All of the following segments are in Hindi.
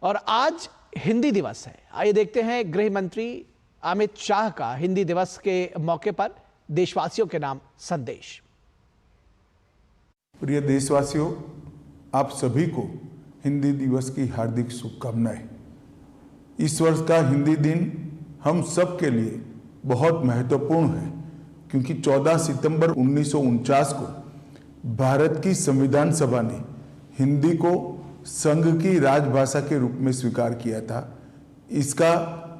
और आज हिंदी दिवस है। आइए देखते हैं गृह मंत्री अमित शाह का हिंदी दिवस के मौके पर देशवासियों के नाम संदेश। प्रिय देशवासियों, आप सभी को हिंदी दिवस की हार्दिक शुभकामनाएं। इस वर्ष का हिंदी दिन हम सब के लिए बहुत महत्वपूर्ण है, क्योंकि 14 सितंबर 1949 को भारत की संविधान सभा ने हिंदी को संघ की राजभाषा के रूप में स्वीकार किया था। इसका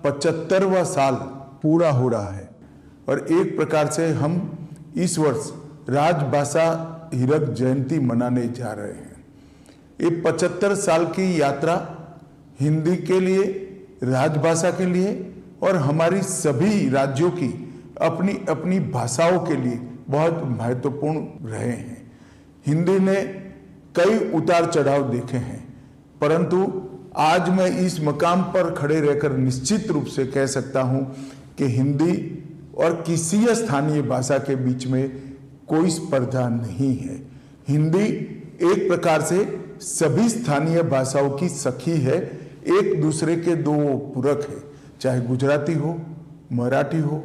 75वां साल पूरा हो रहा है और एक प्रकार से हम इस वर्ष राजभाषा हीरक जयंती मनाने जा रहे हैं। ये 75 साल की यात्रा हिंदी के लिए, राजभाषा के लिए और हमारी सभी राज्यों की अपनी अपनी भाषाओं के लिए बहुत महत्वपूर्ण रहे हैं। हिंदी ने कई उतार चढ़ाव देखे हैं, परंतु आज मैं इस मकाम पर खड़े रहकर निश्चित रूप से कह सकता हूं कि हिंदी और किसी स्थानीय भाषा के बीच में कोई स्पर्धा नहीं है। हिंदी एक प्रकार से सभी स्थानीय भाषाओं की सखी है, एक दूसरे के दो पूरक है। चाहे गुजराती हो, मराठी हो,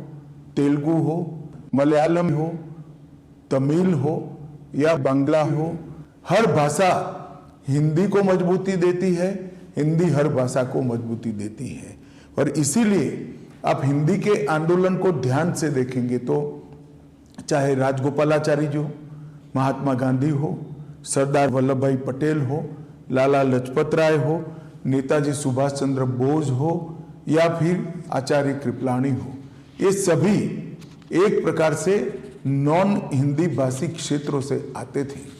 तेलुगु हो, मलयालम हो, तमिल हो या बांग्ला हो, हर भाषा हिंदी को मजबूती देती है, हिंदी हर भाषा को मजबूती देती है। और इसीलिए आप हिंदी के आंदोलन को ध्यान से देखेंगे तो चाहे राजगोपालाचारी जी हो, महात्मा गांधी हो, सरदार वल्लभ भाई पटेल हो, लाला लाजपत राय हो, नेताजी सुभाष चंद्र बोस हो या फिर आचार्य कृपलानी हो, ये सभी एक प्रकार से नॉन हिंदी भाषी क्षेत्रों से आते थे।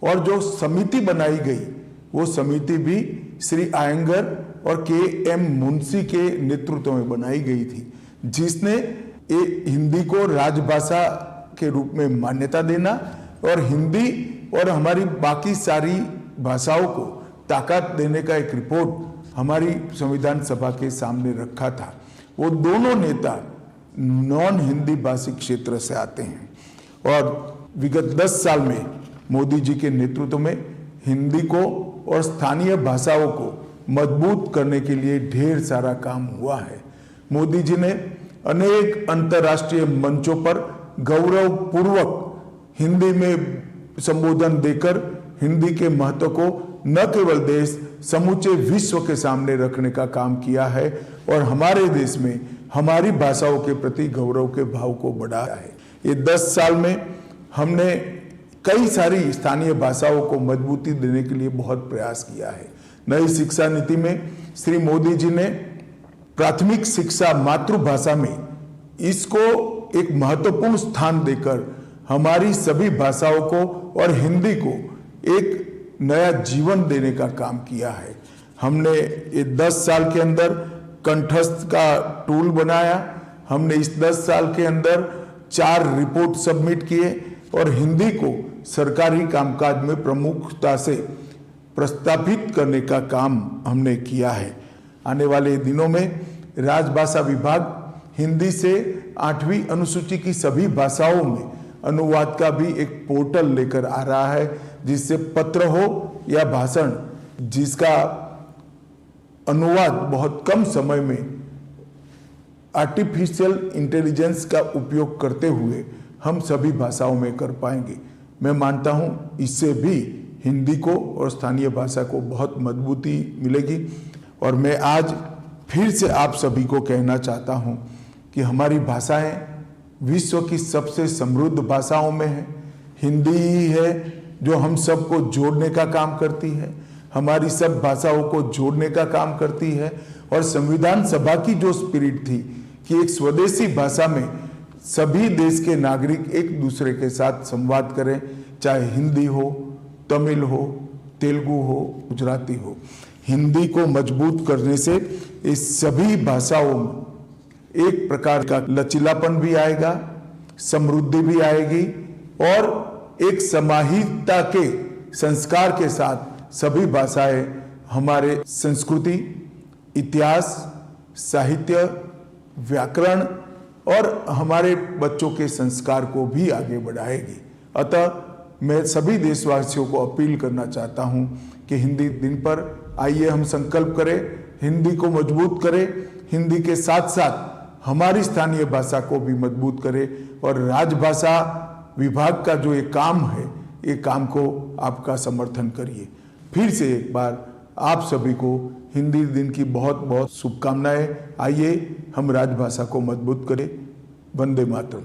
और जो समिति बनाई गई वो समिति भी श्री आयंगर और के.एम. मुंशी के नेतृत्व में बनाई गई थी, जिसने हिंदी को राजभाषा के रूप में मान्यता देना और हिंदी और हमारी बाकी सारी भाषाओं को ताकत देने का एक रिपोर्ट हमारी संविधान सभा के सामने रखा था। वो दोनों नेता नॉन हिंदी भाषी क्षेत्र से आते हैं और विगत 10 साल में मोदी जी के नेतृत्व में हिंदी को और स्थानीय भाषाओं को मजबूत करने के लिए ढेर सारा काम हुआ है। मोदी जी ने अनेक अंतर्राष्ट्रीय मंचों पर गौरवपूर्वक हिंदी में संबोधन देकर हिंदी के महत्व को न केवल देश, समूचे विश्व के सामने रखने का काम किया है और हमारे देश में हमारी भाषाओं के प्रति गौरव के भाव को बढ़ाया है। ये 10 साल में हमने कई सारी स्थानीय भाषाओं को मजबूती देने के लिए बहुत प्रयास किया है। नई शिक्षा नीति में श्री मोदी जी ने प्राथमिक शिक्षा मातृभाषा में इसको एक महत्वपूर्ण स्थान देकर हमारी सभी भाषाओं को और हिंदी को एक नया जीवन देने का काम किया है। हमने ये 10 साल के अंदर कंठस्थ का टूल बनाया। हमने इस 10 साल के अंदर 4 रिपोर्ट सबमिट किए और हिंदी को सरकारी कामकाज में प्रमुखता से प्रस्तावित करने का काम हमने किया है। आने वाले दिनों में राजभाषा विभाग हिंदी से 8वीं अनुसूची की सभी भाषाओं में अनुवाद का भी एक पोर्टल लेकर आ रहा है, जिससे पत्र हो या भाषण, जिसका अनुवाद बहुत कम समय में आर्टिफिशियल इंटेलिजेंस का उपयोग करते हुए हम सभी भाषाओं में कर पाएंगे। मैं मानता हूं इससे भी हिंदी को और स्थानीय भाषा को बहुत मजबूती मिलेगी। और मैं आज फिर से आप सभी को कहना चाहता हूं कि हमारी भाषाएं विश्व की सबसे समृद्ध भाषाओं में है। हिंदी ही है जो हम सबको जोड़ने का काम करती है, हमारी सब भाषाओं को जोड़ने का काम करती है। और संविधान सभा की जो स्पिरिट थी कि एक स्वदेशी भाषा में सभी देश के नागरिक एक दूसरे के साथ संवाद करें, चाहे हिंदी हो, तमिल हो, तेलुगु हो, गुजराती हो। हिंदी को मजबूत करने से इस सभी भाषाओं में एक प्रकार का लचीलापन भी आएगा, समृद्धि भी आएगी और एक समाहितता के संस्कार के साथ सभी भाषाएं हमारे संस्कृति, इतिहास, साहित्य, व्याकरण और हमारे बच्चों के संस्कार को भी आगे बढ़ाएगी। अतः मैं सभी देशवासियों को अपील करना चाहता हूं कि हिंदी दिन पर आइए हम संकल्प करें, हिंदी को मजबूत करें, हिंदी के साथ साथ हमारी स्थानीय भाषा को भी मजबूत करें और राजभाषा विभाग का जो ये काम है, ये काम को आपका समर्थन करिए। फिर से एक बार आप सभी को हिंदी दिन की बहुत बहुत शुभकामनाएं। आइए हम राजभाषा को मजबूत करें। वंदे मातरम।